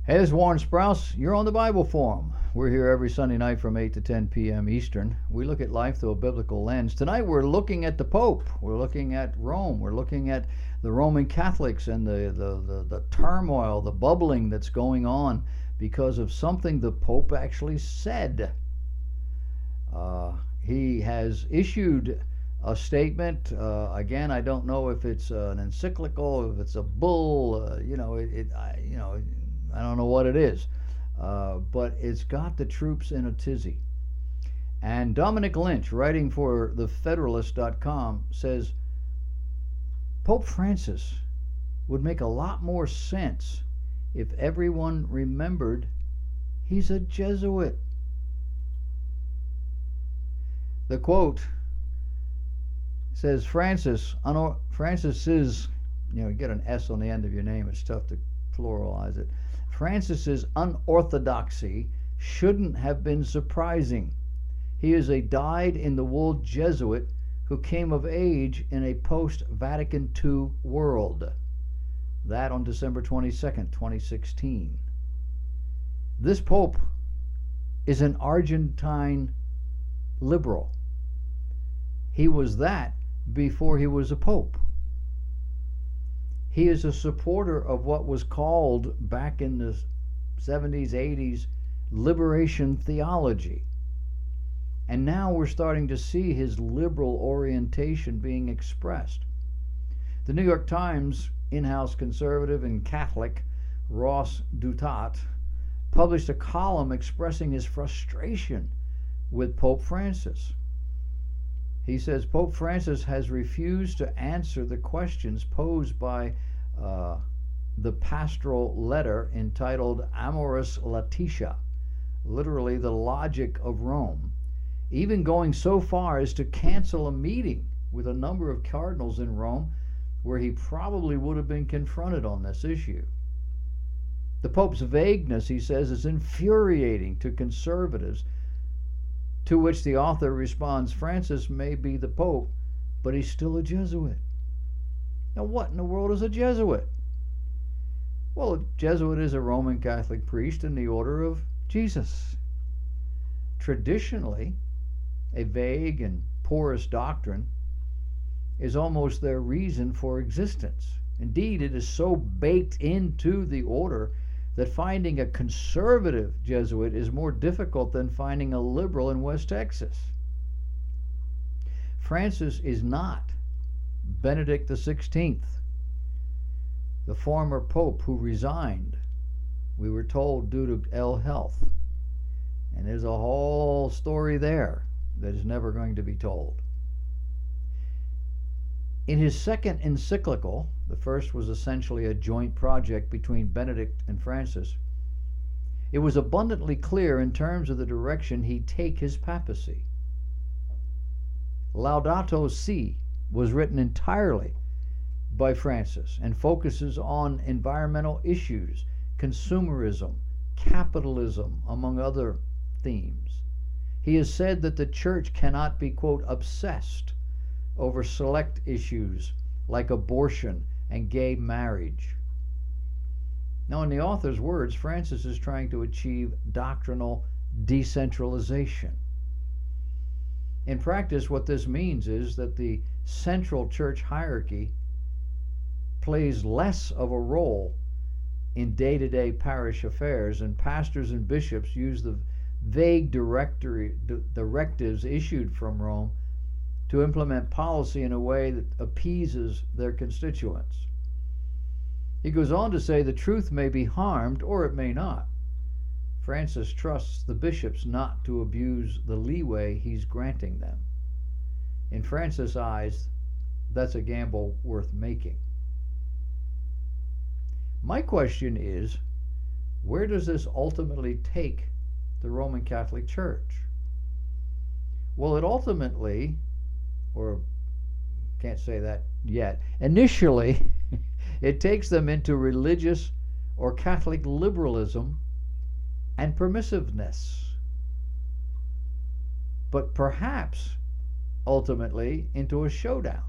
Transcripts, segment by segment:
Hey, this is Warren Sprouse. You're on the Bible Forum. We're here every Sunday night from 8 to 10 p.m. Eastern. We look at life through a biblical lens. Tonight we're looking at the Pope. We're looking at Rome. We're looking at the Roman Catholics and the turmoil, the bubbling that's going on because of something the Pope actually said. He has issued a statement. Again, I don't know if it's an encyclical, if it's a bull. I don't know what it is, but it's got the troops in a tizzy. And Dominic Lynch, writing for thefederalist.com, says Pope Francis would make a lot more sense if everyone remembered he's a Jesuit. The quote says Francis is, you get an S on the end of your name, it's tough to pluralize it. Francis's unorthodoxy shouldn't have been surprising. He is a dyed-in-the-wool Jesuit who came of age in a post-Vatican II world. That on December 22nd, 2016. This Pope is an Argentine liberal. He was that before he was a Pope. He is a supporter of what was called back in the 70s, 80s, liberation theology. And now we're starting to see his liberal orientation being expressed. The New York Times in-house conservative and Catholic Ross Douthat published a column expressing his frustration with Pope Francis. He says Pope Francis has refused to answer the questions posed by the pastoral letter entitled Amoris Laetitia, literally the logic of Rome, even going so far as to cancel a meeting with a number of cardinals in Rome where he probably would have been confronted on this issue. The Pope's vagueness, he says, is infuriating to conservatives, to which the author responds, Francis may be the Pope, but he's still a Jesuit. Now, what in the world is a Jesuit? Well, a Jesuit is a Roman Catholic priest in the Order of Jesus. Traditionally, a vague and porous doctrine is almost their reason for existence. Indeed, it is so baked into the order that finding a conservative Jesuit is more difficult than finding a liberal in West Texas. Francis is not Benedict XVI, the former pope who resigned, we were told, due to ill health. And there's a whole story there that is never going to be told. In his second encyclical, the first was essentially a joint project between Benedict and Francis, it was abundantly clear in terms of the direction he'd take his papacy. Laudato Si was written entirely by Francis and focuses on environmental issues, consumerism, capitalism, among other themes. He has said that the church cannot be, quote, obsessed over select issues like abortion and gay marriage. Now, in the author's words, Francis is trying to achieve doctrinal decentralization. In practice, what this means is that the central church hierarchy plays less of a role in day-to-day parish affairs, and pastors and bishops use the vague directives issued from Rome to implement policy in a way that appeases their constituents. He goes on to say the truth may be harmed or it may not. Francis trusts the bishops not to abuse the leeway he's granting them. In Francis' eyes, that's a gamble worth making. My question is, where does this ultimately take the Roman Catholic Church? Well, it ultimately, or can't say that yet, initially it takes them into religious or Catholic liberalism and permissiveness, but perhaps ultimately into a showdown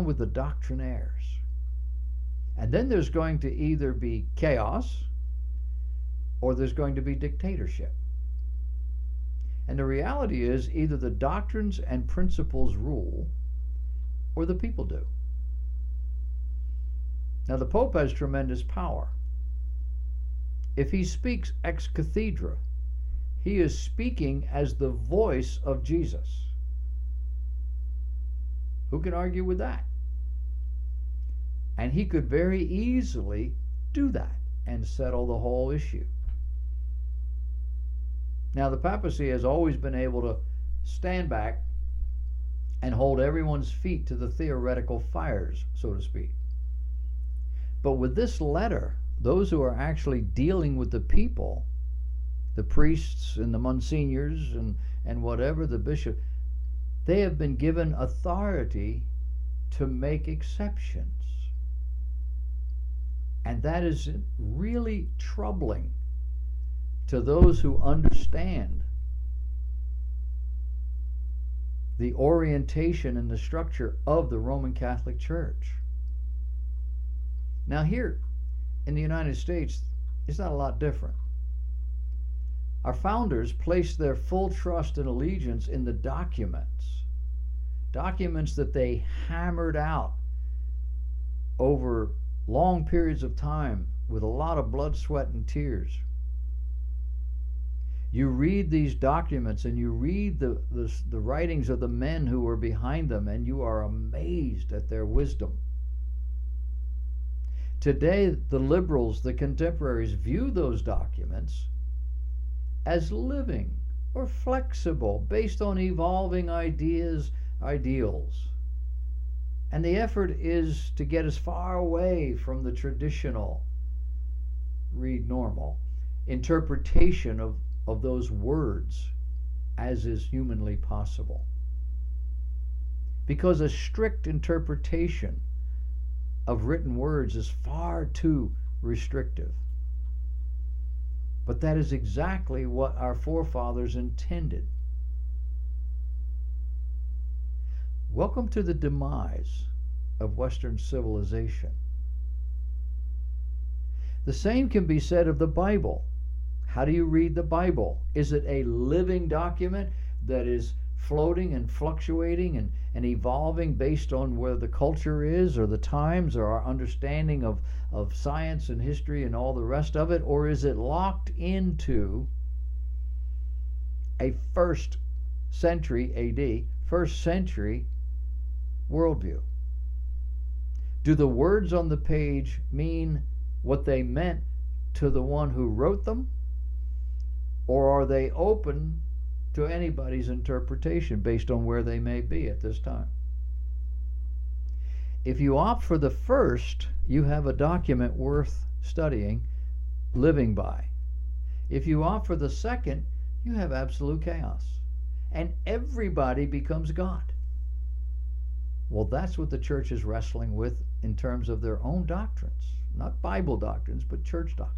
with the doctrinaires. And then there's going to either be chaos or there's going to be dictatorship. And the reality is either the doctrines and principles rule or the people do. Now, the Pope has tremendous power. If he speaks ex cathedra, he is speaking as the voice of Jesus. Who can argue with that? And he could very easily do that and settle the whole issue. Now, the papacy has always been able to stand back and hold everyone's feet to the theoretical fires, so to speak. But with this letter, those who are actually dealing with the people, the priests and the monsignors and whatever, the bishop, they have been given authority to make exceptions. And that is really troubling to those who understand the orientation and the structure of the Roman Catholic Church. Now, here in the United States, it's not a lot different. Our founders placed their full trust and allegiance in the documents that they hammered out over long periods of time with a lot of blood, sweat, and tears. You read these documents and you read the writings of the men who were behind them, and you are amazed at their wisdom. Today, the liberals, the contemporaries, view those documents as living or flexible, based on evolving ideas, ideals. And the effort is to get as far away from the traditional, read normal, interpretation of those words as is humanly possible. Because a strict interpretation of written words is far too restrictive. But that is exactly what our forefathers intended. Welcome to the demise of Western civilization. The same can be said of the Bible. How do you read the Bible? Is it a living document that is floating and fluctuating and evolving based on where the culture is or the times or our understanding of science and history and all the rest of it? Or is it locked into a first century AD, first century worldview? Do the words on the page mean what they meant to the one who wrote them? Or are they open to anybody's interpretation based on where they may be at this time? If you opt for the first, you have a document worth studying, living by. If you opt for the second, you have absolute chaos. And everybody becomes God. Well, that's what the church is wrestling with in terms of their own doctrines. Not Bible doctrines, but church doctrines.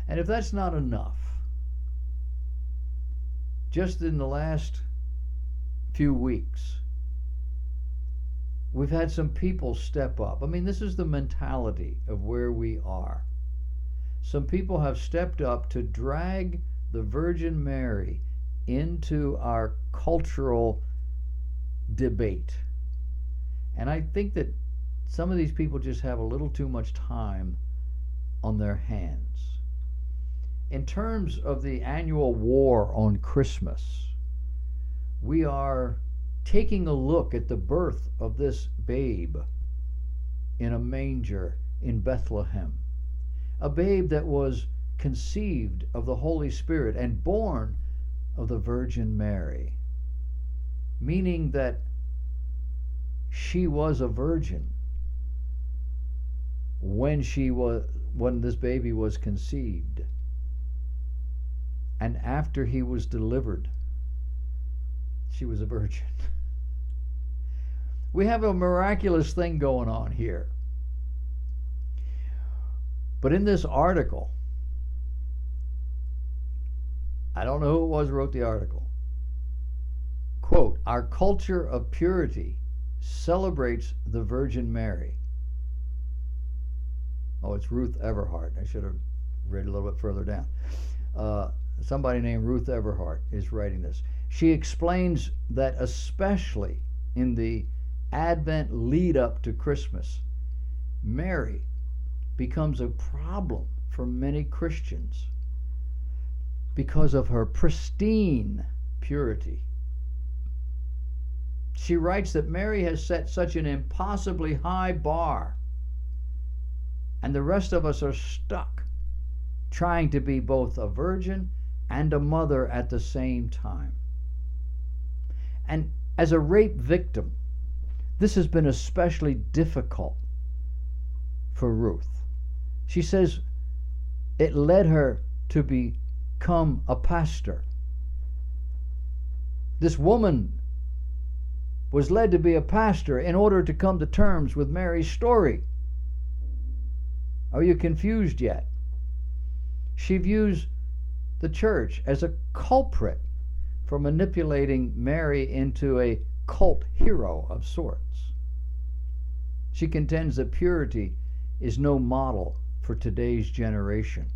And if that's not enough, just in the last few weeks, we've had some people step up. I mean, this is the mentality of where we are. Some people have stepped up to drag the Virgin Mary into our cultural debate. And I think that some of these people just have a little too much time on their hands. In terms of the annual war on Christmas, we are taking a look at the birth of this babe in a manger in Bethlehem, a babe that was conceived of the Holy Spirit and born of the Virgin Mary, meaning that she was a virgin when this baby was conceived. And after he was delivered, she was a virgin. We have a miraculous thing going on here. But in this article, I don't know who it was who wrote the article. Quote, "Our culture of purity celebrates the Virgin Mary. Oh, it's Ruth Everhart. I should have read a little bit further down. Somebody named Ruth Everhart is writing this. She explains that especially in the Advent lead up to Christmas, Mary becomes a problem for many Christians because of her pristine purity. She writes that Mary has set such an impossibly high bar, and the rest of us are stuck trying to be both a virgin and a mother at the same time. And as a rape victim, this has been especially difficult for Ruth. She says it led her to become a pastor. This woman was led to be a pastor in order to come to terms with Mary's story. Are you confused yet? She views the church as a culprit for manipulating Mary into a cult hero of sorts. She contends that purity is no model for today's generation.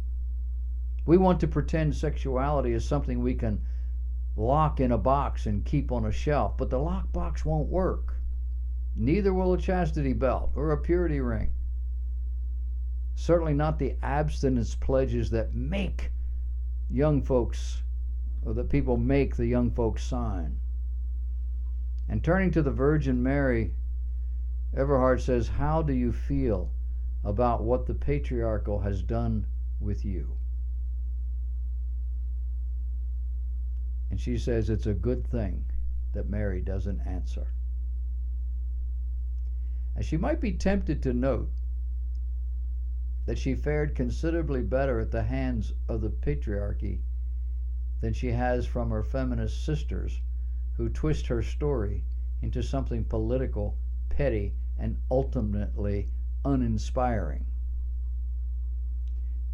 We want to pretend sexuality is something we can lock in a box and keep on a shelf, but the lockbox won't work. Neither will a chastity belt or a purity ring. Certainly not the abstinence pledges that make young folks, or that people make the young folks sign. And turning to the Virgin Mary, Everhart says, how do you feel about what the patriarchal has done with you? And she says it's a good thing that Mary doesn't answer. And she might be tempted to note that she fared considerably better at the hands of the patriarchy than she has from her feminist sisters, who twist her story into something political, petty, and ultimately uninspiring.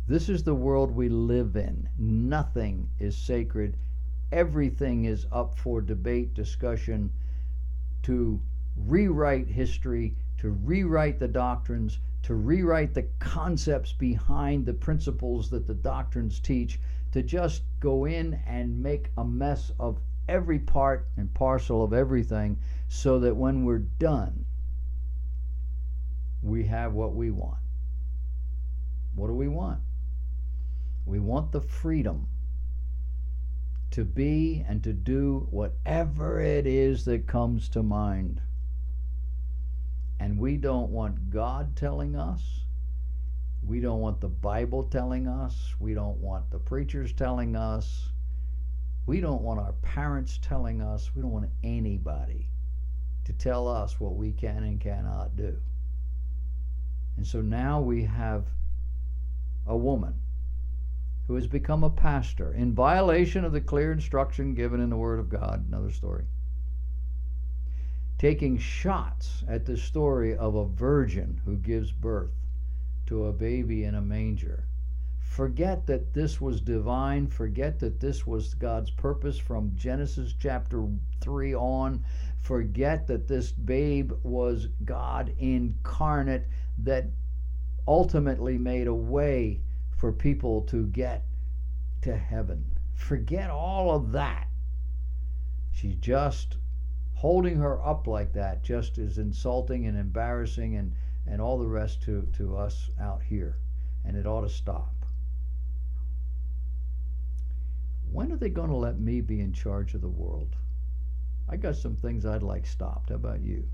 This is the world we live in. Nothing is sacred. Everything is up for debate, discussion, to rewrite history, to rewrite the doctrines, to rewrite the concepts behind the principles that the doctrines teach, to just go in and make a mess of every part and parcel of everything, so that when we're done, we have what we want. What do we want? We want the freedom to be and to do whatever it is that comes to mind. And we don't want God telling us. We don't want the Bible telling us. We don't want the preachers telling us. We don't want our parents telling us. We don't want anybody to tell us what we can and cannot do. And so now we have a woman who has become a pastor in violation of the clear instruction given in the Word of God, another story, taking shots at the story of a virgin who gives birth to a baby in a manger. Forget that this was divine. Forget that this was God's purpose from Genesis chapter 3 on. Forget that this babe was God incarnate that ultimately made a way for people to get to heaven. Forget all of that. She's just holding her up like that just is insulting and embarrassing and all the rest to us out here. And it ought to stop. When are they going to let me be in charge of the world? I got some things I'd like stopped. How about you?